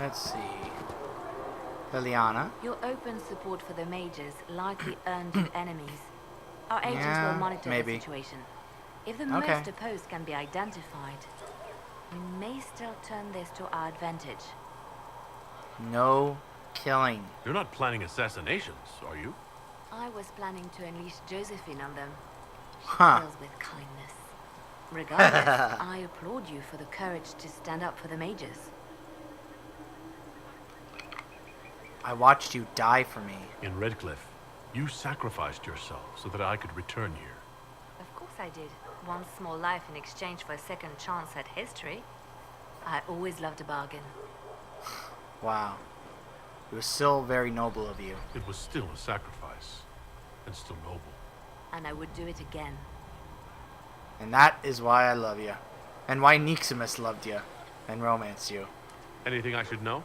Let's see. Leliana. Your open support for the mages likely earned you enemies. Our agents will monitor the situation. If the most opposed can be identified, we may still turn this to our advantage. No killing. You're not planning assassinations, are you? I was planning to unleash Josephine on them. She deals with kindness. Regardless, I applaud you for the courage to stand up for the mages. I watched you die for me. In Redcliffe, you sacrificed yourself so that I could return here. Of course I did. One small life in exchange for a second chance at history. I always loved a bargain. Wow. It was still very noble of you. It was still a sacrifice, and still noble. And I would do it again. And that is why I love you. And why Niximus loved you and romanced you. Anything I should know?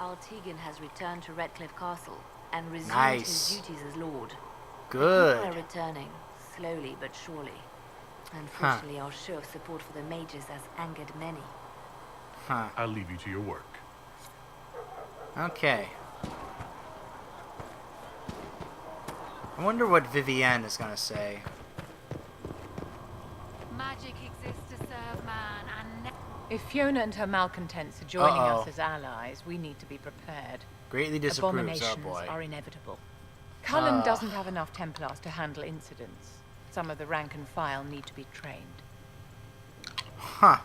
Altegan has returned to Redcliffe Castle and resumed his duties as lord. Good. People are returning, slowly but surely. Unfortunately, our show of support for the mages has angered many. I'll leave you to your work. Okay. I wonder what Vivienne is gonna say. Magic exists to serve man and... If Fiona and her malcontents are joining us as allies, we need to be prepared. Greatly disapproves, Abominations boy. are inevitable. Cullen doesn't have enough Templars to handle incidents. Some of the rank and file need to be trained. Huh.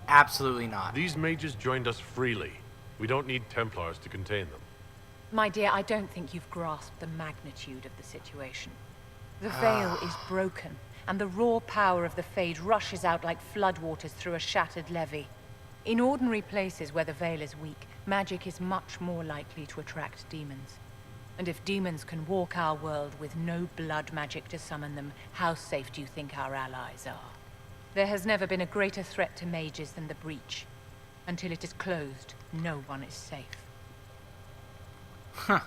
Absolutely not. These mages joined us freely. We don't need Templars to contain them. My dear, I don't think you've grasped the magnitude of the situation. The veil is broken, and the raw power of the Fade rushes out like floodwaters through a shattered levee. In ordinary places where the veil is weak, magic is much more likely to attract demons. And if demons can walk our world with no blood magic to summon them, how safe do you think our allies are? There has never been a greater threat to mages than the breach. Until it is closed, no one is safe. Huh.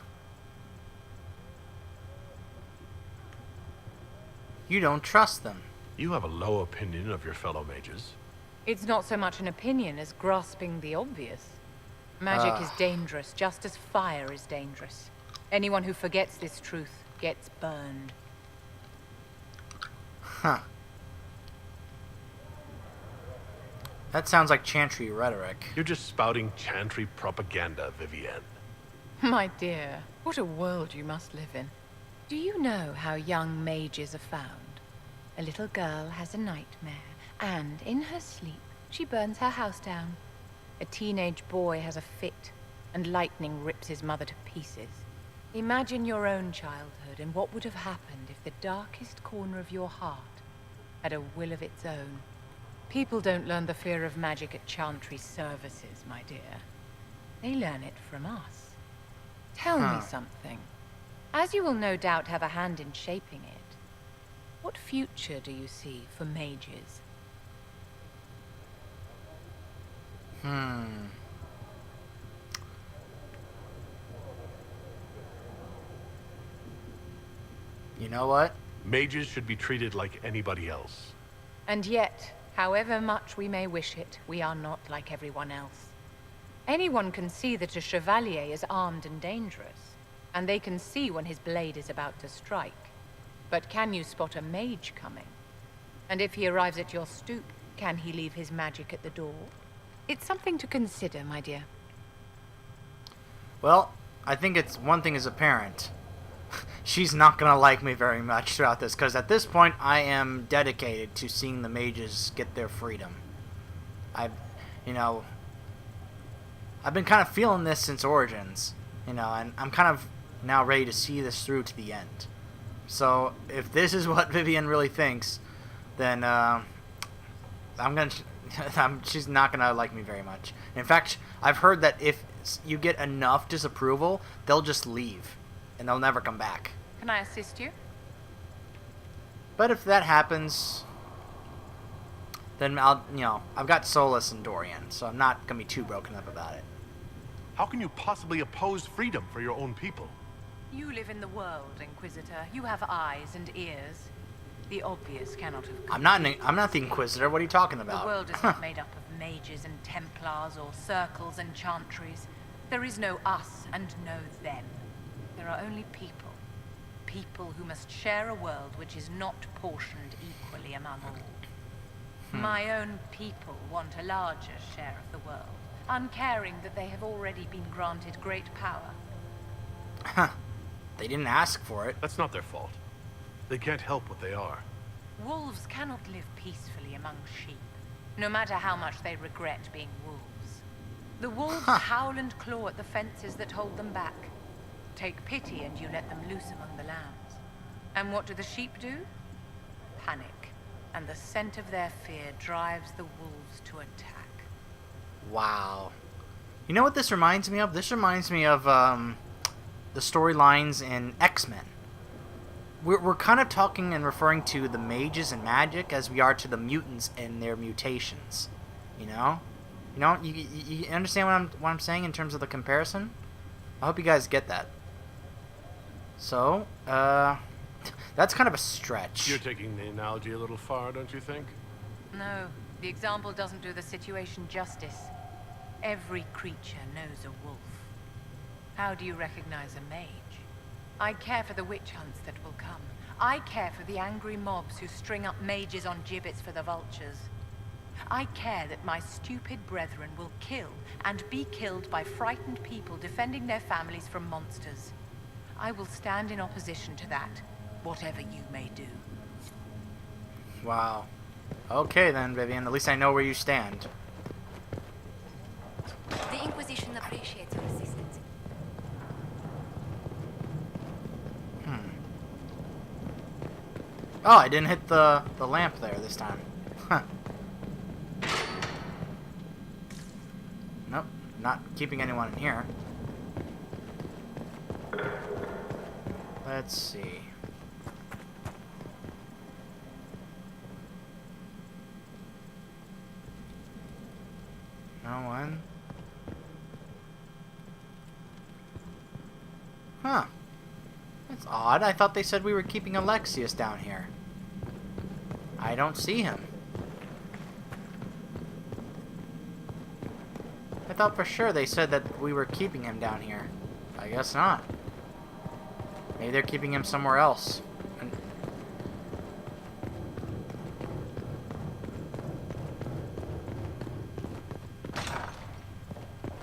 You don't trust them. You have a low opinion of your fellow mages. It's not so much an opinion as grasping the obvious. Magic is dangerous, just as fire is dangerous. Anyone who forgets this truth gets burned. Huh. That sounds like chantry rhetoric. You're just spouting chantry propaganda, Vivienne. My dear, what a world you must live in. Do you know how young mages are found? A little girl has a nightmare, and in her sleep, she burns her house down. A teenage boy has a fit, and lightning rips his mother to pieces. Imagine your own childhood and what would have happened if the darkest corner of your heart had a will of its own. People don't learn the fear of magic at chantry services, my dear. They learn it from us. Tell me something. As you will no doubt have a hand in shaping it, what future do you see for mages? You know what? Mages should be treated like anybody else. And yet, however much we may wish it, we are not like everyone else. Anyone can see that a chevalier is armed and dangerous, and they can see when his blade is about to strike. But can you spot a mage coming? And if he arrives at your stoop, can he leave his magic at the door? It's something to consider, my dear. Well, I think it's one thing is apparent. She's not gonna like me very much throughout this, because at this point I am dedicated to seeing the mages get their freedom. I've been kind of feeling this since Origins, and I'm kind of now ready to see this through to the end. So if this is what Vivienne really thinks, then she's not gonna like me very much. In fact, I've heard that if you get enough disapproval, they'll just leave, and they'll never come back. Can I assist you? But if that happens, then I've got Solus and Dorian, so I'm not gonna be too broken up about it. How can you possibly oppose freedom for your own people? You live in the world, Inquisitor. You have eyes and ears. The obvious cannot have... I'm not the Inquisitor. What are you talking about? The world is not made up of mages and Templars or circles and chantries. There is no us and no them. There are only people. People who must share a world which is not portioned equally among all. My own people want a larger share of the world, uncaring that they have already been granted great power. They didn't ask for it. That's not their fault. They can't help what they are. Wolves cannot live peacefully among sheep, no matter how much they regret being wolves. The wolves howl and claw at the fences that hold them back. Take pity and you let them loose among the lambs. And what do the sheep do? Panic. And the scent of their fear drives the wolves to attack. Wow. You know what this reminds me of? This reminds me of the storylines in X-Men. We're kind of talking and referring to the mages and magic as we are to the mutants and their mutations. You know? You understand what I'm saying in terms of the comparison? I hope you guys get that. So, that's kind of a stretch. You're taking the analogy a little far, don't you think? No, the example doesn't do the situation justice. Every creature knows a wolf. How do you recognize a mage? I care for the witch hunts that will come. I care for the angry mobs who string up mages on gibbets for the vultures. I care that my stupid brethren will kill and be killed by frightened people defending their families from monsters. I will stand in opposition to that, whatever you may do. Wow. Okay then, Vivienne. At least I know where you stand. The Inquisition appreciates your assistance. Oh, I didn't hit the lamp there this time. Huh. Nope, not keeping anyone in here. Let's see. No one. Huh. That's odd. I thought they said we were keeping Alexius down here. I don't see him. I thought for sure they said that we were keeping him down here. I guess not. Maybe they're keeping him somewhere else.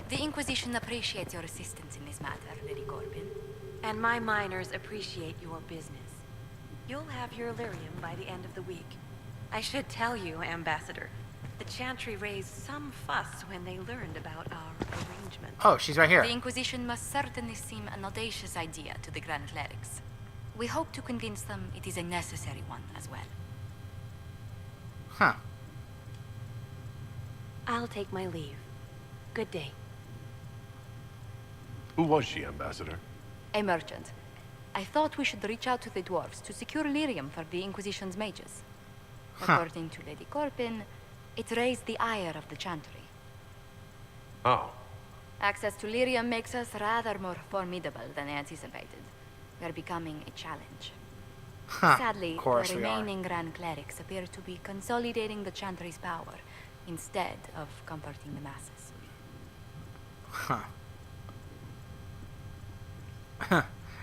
The Inquisition appreciates your assistance in this matter, Lady Corbin. And my miners appreciate your business. You'll have your Illyrium by the end of the week. I should tell you, Ambassador, the Chantry raised some fuss when they learned about our arrangement. Oh, she's right here. The Inquisition must certainly seem an audacious idea to the Grand Clerics. We hope to convince them it is a necessary one as well. Huh. I'll take my leave. Good day. Who was she, Ambassador? A merchant. I thought we should reach out to the dwarves to secure lyrium for the Inquisition's mages. According to Lady Corbin, it raised the ire of the Chantry. Oh. Access to lyrium makes us rather more formidable than anticipated. We are becoming a challenge. Sadly, the remaining Grand Clerics appear to be consolidating the Chantry's power instead of comforting the masses.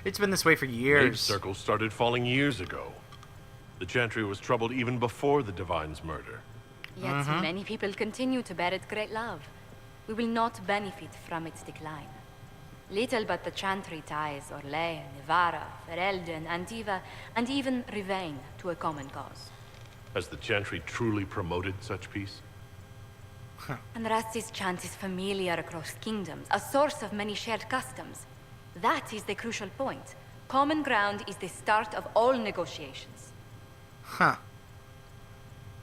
It's been this way for years. Mage circles started falling years ago. The Chantry was troubled even before the Divine's murder. Yet many people continue to bear it great love. We will not benefit from its decline. Little but the Chantry ties Orlais, Nevara, Ferelden, Antiva, and even Rivain to a common cause. Has the Chantry truly promoted such peace? And Rastis chant is familiar across kingdoms, a source of many shared customs. That is the crucial point. Common ground is the start of all negotiations. Huh.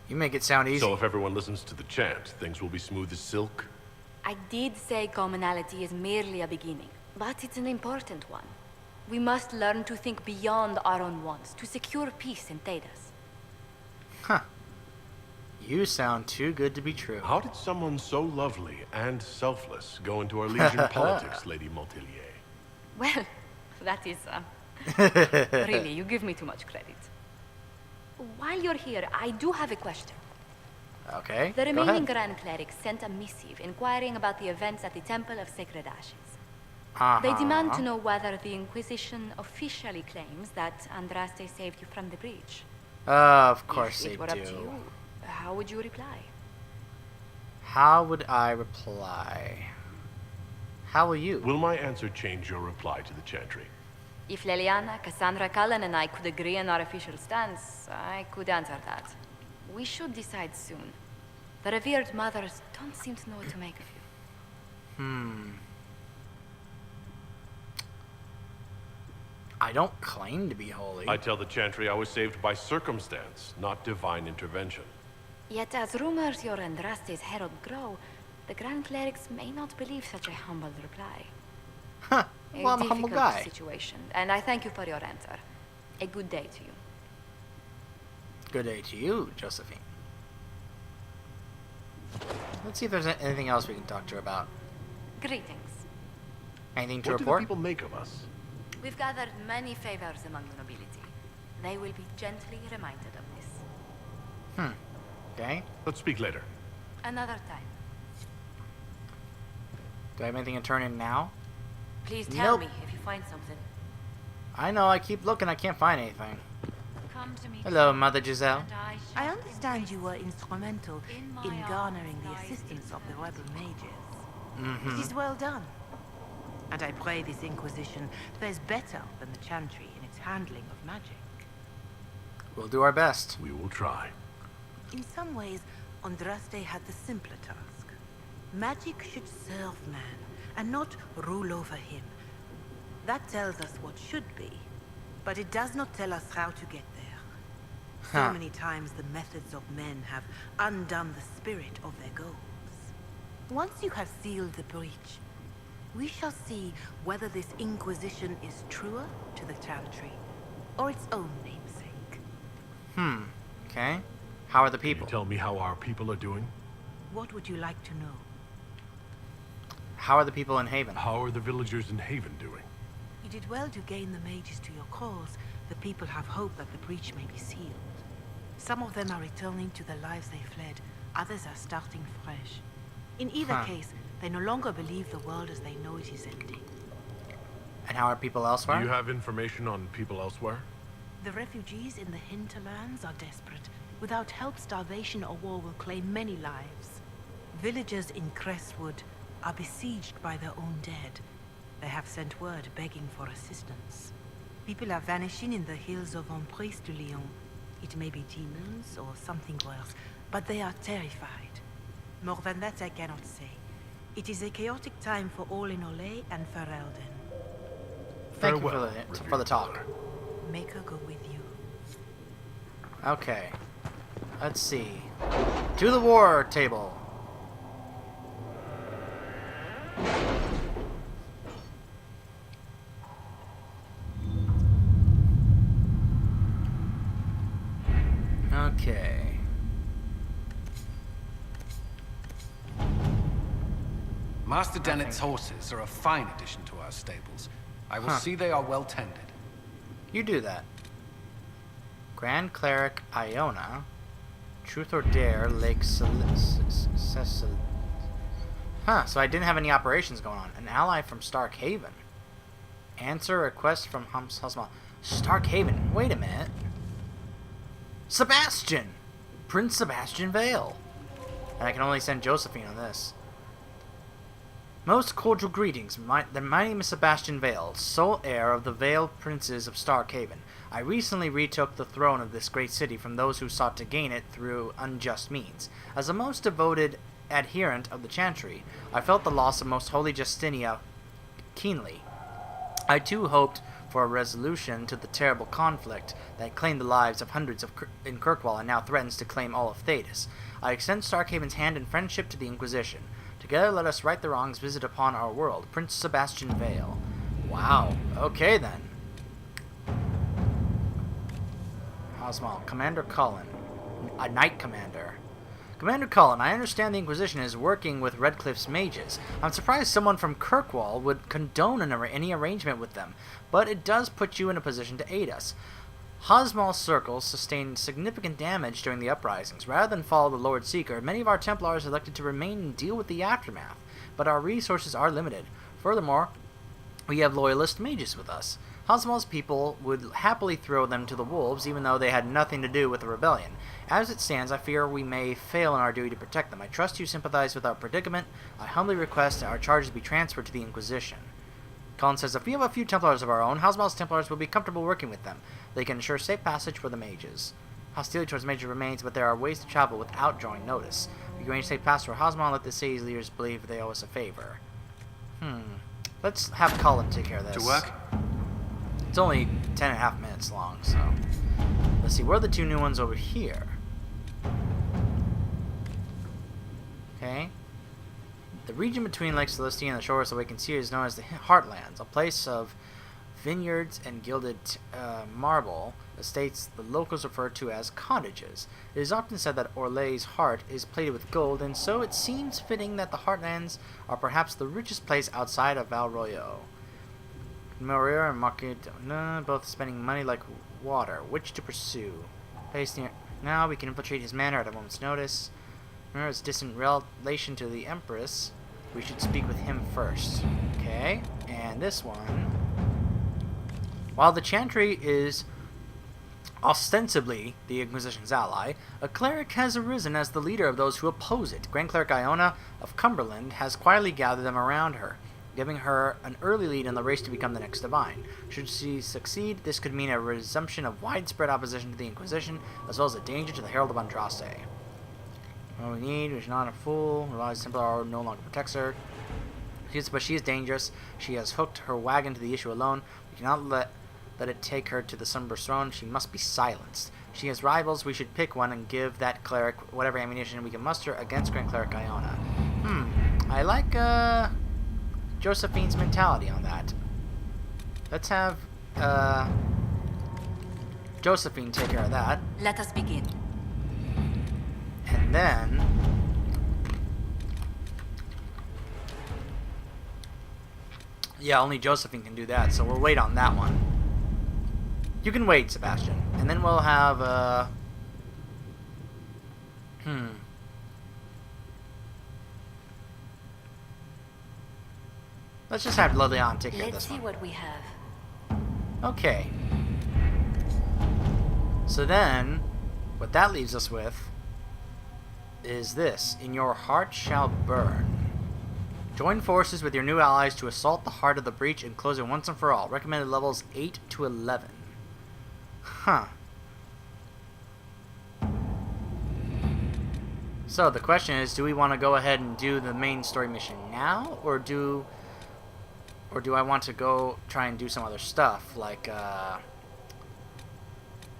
You make it sound easy. So if everyone listens to the chant, things will be smooth as silk? I did say commonality is merely a beginning, but it's an important one. We must learn to think beyond our own wants to secure peace in Thedas. Huh. You sound too good to be true. How did someone so lovely and selfless go into our Legion politics, Lady Montelier? Well, that is, really, you give me too much credit. While you're here, I do have a question. Okay, The go remaining ahead. Grand Clerics sent a missive inquiring about the events at the Temple of Sacred Ashes. Uh-huh. They demand to know whether the Inquisition officially claims that Andraste saved you from the breach. Of course If they it were up to do. you, how would you reply? How would I reply? How will you? Will my answer change your reply to the Chantry? If Leliana, Cassandra Cullen, and I could agree on our official stance, I could answer that. We should decide soon. The revered mothers don't seem to know what to make of you. I don't claim to be holy. I tell the Chantry I was saved by circumstance, not divine intervention. Yet as rumors your Andraste's herald grow, the Grand Clerics may not believe such a humble reply. Huh. Well, I'm a humble difficult guy. situation, and I thank you for your answer. A good day to you. Good day to you, Josephine. Let's see if there's anything else we can talk to her about. Greetings. Anything to What do the report? people make of us? We've gathered many favors among the nobility. They will be gently reminded of this. Okay. Let's speak later. Another time. Do I have anything to turn in now? Please tell Nope. me if you find something. I know, I keep looking, I can't find anything. Come to me. Hello, Mother Giselle. and I shall I understand you were instrumental In my in garnering the arms lies assistance of the rebel mages. Mm-hmm. It is well done. And I pray this Inquisition fares better than the Chantry in its handling of magic. We'll do our best. We will try. In some ways, Andraste had the simpler task. Magic should serve man, and not rule over him. That tells us what should be, but it does not tell us how to get there. So Huh. many times the methods of men have undone the spirit of their goals. Once you have sealed the breach, we shall see whether this Inquisition is truer to the Chantry, or its own namesake. Okay. How are the Can you people? tell me how our people are doing? What would you like to know? How are the people in Haven? How are the villagers in Haven doing? You did well to gain the mages to your cause. The people have hope that the breach may be sealed. Some of them are returning to the lives they fled. Others are starting fresh. In either Huh. case, they no longer believe the world as they know it is ending. And how are people elsewhere? Do you have information on people elsewhere? The refugees in the hinterlands are desperate. Without help, starvation or war will claim many lives. Villagers in Crestwood are besieged by their own dead. They have sent word begging for assistance. People are vanishing in the hills of Emprise de Lyon. It may be demons or something worse, but they are terrified. More than that I cannot say. It is a chaotic time for all in Olay and Ferelden. Thank you Farewell, for the talk. Mother. Make her go with you. Okay. Let's see. To the war table. Okay. Master Dennett's horses are a fine addition to our stables. I will see they are well tended. You do that. Grand Cleric Iona. Truth or Dare, Lake Cecil. Huh, so I didn't have any operations going on. An ally from Stark Haven. Answer request from Husma. Stark Haven, wait a minute. Sebastian! Prince Sebastian Vale. And I can only send Josephine on this. Most cordial greetings. My name is Sebastian Vale, sole heir of the Vale Princes of Starkhaven. I recently retook the throne of this great city from those who sought to gain it through unjust means. As a most devoted adherent of the Chantry, I felt the loss of Most Holy Justinia keenly. I too hoped for a resolution to the terrible conflict that claimed the lives of hundreds in Kirkwall and now threatens to claim all of Thedas. I extend Starkhaven's hand in friendship to the Inquisition. Together let us right the wrongs visited upon our world. Prince Sebastian Vale. Wow. Okay then. Osmal. Commander Cullen. A Knight Commander. Commander Cullen, I understand the Inquisition is working with Redcliffe's mages. I'm surprised someone from Kirkwall would condone any arrangement with them, but it does put you in a position to aid us. Hosmal's circles sustained significant damage during the uprisings. Rather than follow the Lord Seeker, many of our Templars elected to remain and deal with the aftermath, but our resources are limited. Furthermore, we have loyalist mages with us. Hosmal's people would happily throw them to the wolves, even though they had nothing to do with the rebellion. As it stands, I fear we may fail in our duty to protect them. I trust you sympathize with our predicament. I humbly request our charges be transferred to the Inquisition. Colin says, if we have a few Templars of our own, Hosmal's Templars will be comfortable working with them. They can ensure safe passage for the mages. Hostility towards mages remains, but there are ways to travel without drawing notice. We can arrange safe passage for Hosmal and let the city's leaders believe they owe us a favor. Let's have Colin take care of this. To work? It's only 10.5 minutes long, so... Let's see, where are the two new ones over here? Okay. The region between Lake Celestia and the shores of the Awakened Sea is known as the Heartlands, a place of vineyards and gilded marble estates the locals refer to as cottages. It is often said that Orlay's heart is plated with gold, and so it seems fitting that the Heartlands are perhaps the richest place outside of Val Royeaux. Moria and Market, both spending money like water. Which to pursue? Place near. Now we can infiltrate his manor at a moment's notice. Remember his distant relation to the Empress. We should speak with him first. Okay, and this one. While the Chantry is ostensibly the Inquisition's ally, a cleric has arisen as the leader of those who oppose it. Grand Cleric Iona of Cumberland has quietly gathered them around her, giving her an early lead in the race to become the next divine. Should she succeed, this could mean a resumption of widespread opposition to the Inquisition, as well as a danger to the Herald of Andraste. What we need is not a fool. Realize Templar no longer protects her. But she is dangerous. She has hooked her wagon to the issue alone. We cannot let it take her to the Sunburst throne. She must be silenced. She has rivals. We should pick one and give that cleric whatever ammunition we can muster against Grand Cleric Iona. I like Josephine's mentality on that. Let's have Josephine take care of that. Let us begin. And then yeah, only Josephine can do that, so we'll wait on that one. You can wait, Sebastian. And then we'll have let's just have Leliana take care of this one. Let's see what we have. Okay. So then, what that leaves us with is this. In your heart shall burn. Join forces with your new allies to assault the heart of the breach and close it once and for all. Recommended levels 8 to 11. Huh. So the question is, do we want to go ahead and do the main story mission now, or do I want to go try and do some other stuff, like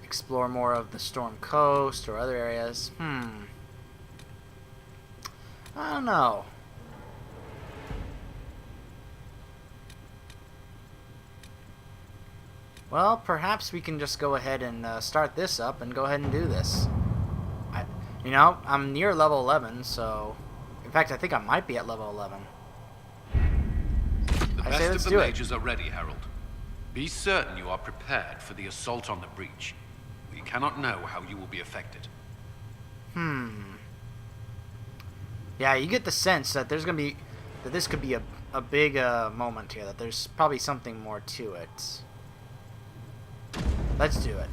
explore more of the Storm Coast or other areas? I don't know. Well, perhaps we can just go ahead and start this up and go ahead and do this. I'm near level 11, so... In fact, I think I might be at level 11. The best of the mages are ready, Herald. Be certain you are prepared for the assault on the breach. We cannot know how you will be affected. Yeah, you get the sense that there's gonna be... that this could be a big moment here, that there's probably something more to it. Let's do it.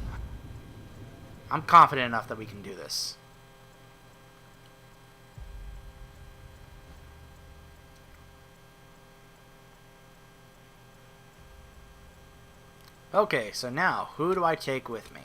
I'm confident enough that we can do this. Okay, so now, who do I take with me?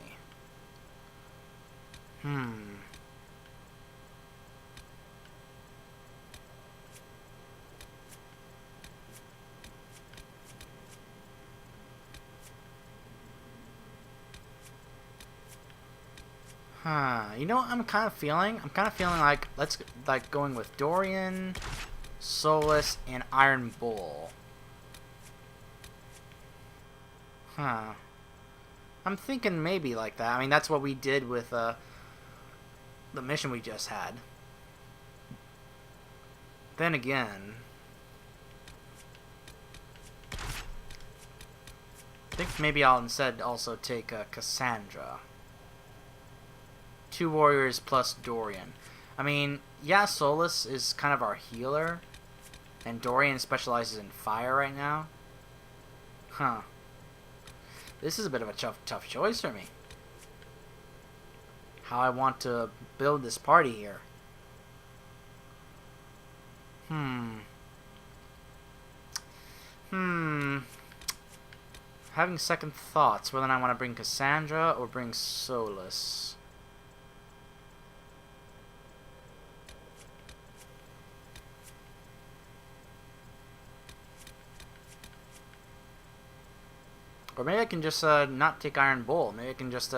You know what I'm kind of feeling? I'm kind of feeling like, going with Dorian, Solus, and Iron Bull. I'm thinking maybe like that. I mean, that's what we did with the mission we just had. Then again, think maybe I'll instead also take Cassandra. 2 warriors plus Dorian. I mean, yeah, Solus is kind of our healer, and Dorian specializes in fire right now. Huh. This is a bit of a tough choice for me. How I want to build this party here. Having second thoughts whether I want to bring Cassandra or bring Solus. Or maybe I can just not take Iron Bull. Maybe I can just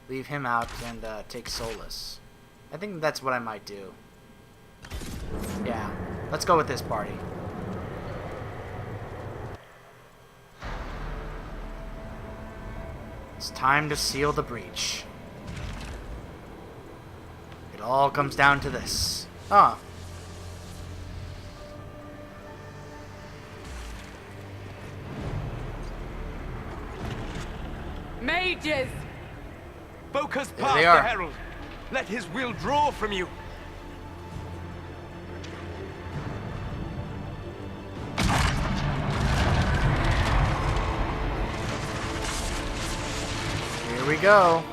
leave him out and take Solus. I think that's what I might do. Yeah, let's go with this party. It's time to seal the breach. It all comes down to this. Ah. Mages! Focus There past they the are. herald. Let his will draw from you. Here we go.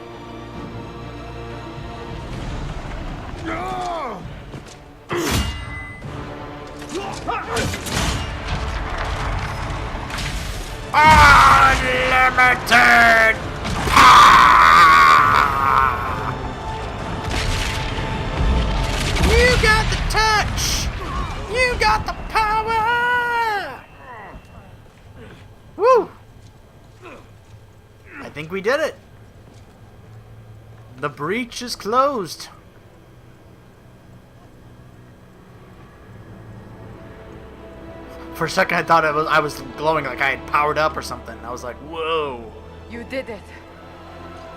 Unlimited power! You got the touch! You got the power! Woo! I think we did it. The breach is closed. For a second, I thought I was glowing, like I had powered up or something. I was like, whoa. You did it.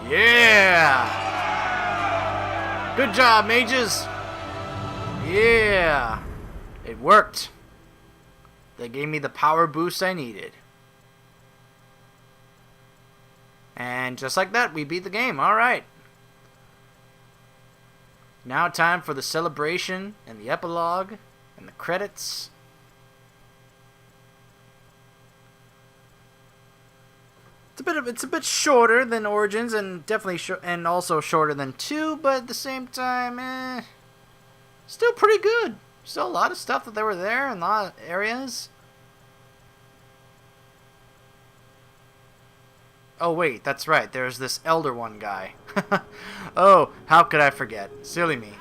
Yeah! Good job, mages! Yeah! It worked. They gave me the power boost I needed. And just like that, we beat the game. Alright. Now time for the celebration and the epilogue and the credits. It's a bit shorter than Origins, and definitely and also shorter than 2, but at the same time, still pretty good. Still a lot of stuff that they were there in a lot of areas. Oh wait, that's right. There's this Elder One guy. Oh, how could I forget? Silly me.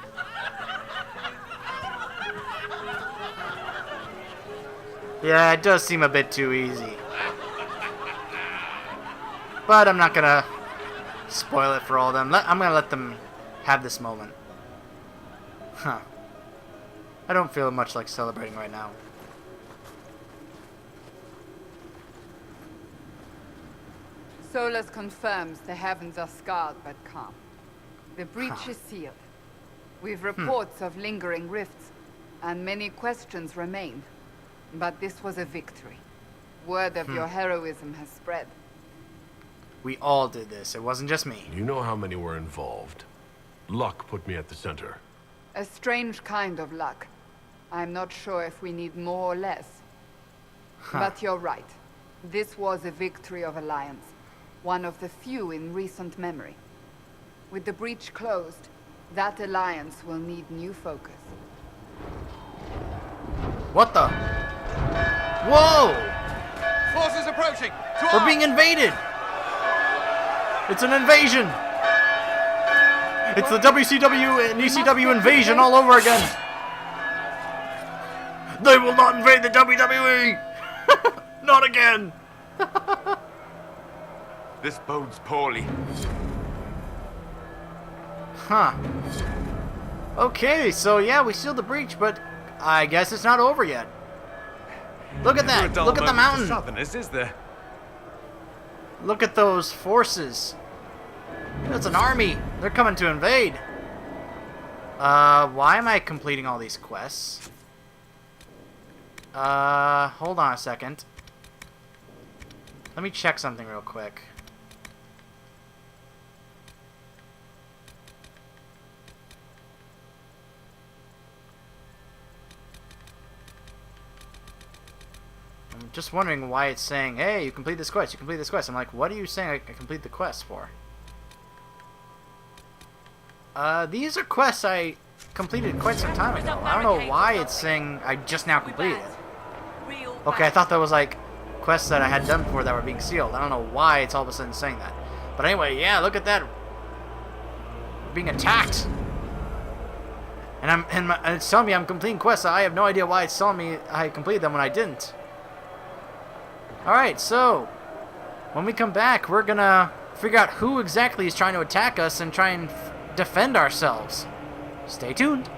Yeah, it does seem a bit too easy. But I'm not gonna spoil it for all of them. I'm gonna let them have this moment. Huh. I don't feel much like celebrating right now. Solus confirms the heavens are scarred but calm. The breach is sealed. We've reports of lingering rifts, and many questions remain. But this was a victory. Word of your heroism has spread. We all did this. It wasn't just me. You know how many were involved. Luck put me at the center. A strange kind of luck. I'm not sure if we need more or less. But you're right. This was a victory of Alliance. One of the few in recent memory. With the breach closed, that alliance will need new focus. What the? Whoa! Forces approaching! To We're arms! being invaded! It's an invasion! It's the WCW and ECW invasion all over again! They will not invade the WWE! Not again! This bodes poorly. Huh. Okay, so yeah, we sealed the breach, but I guess it's not over yet. Look at that! Look at the mountain! Southerners, is there? Look at those forces. That's an army. They're coming to invade. Why am I completing all these quests? Hold on a second. Let me check something real quick. I'm just wondering why it's saying, hey, you complete this quest, you complete this quest. I'm like, what are you saying I complete the quest for? These are quests I completed quite some time ago. I don't know why it's saying I just now completed it. Okay, I thought that was like quests that I had done before that were being sealed. I don't know why it's all of a sudden saying that. But anyway, yeah, look at that. Being attacked. And it's telling me I'm completing quests. I have no idea why it's telling me I completed them when I didn't. Alright, so when we come back, we're gonna figure out who exactly is trying to attack us and try and defend ourselves. Stay tuned.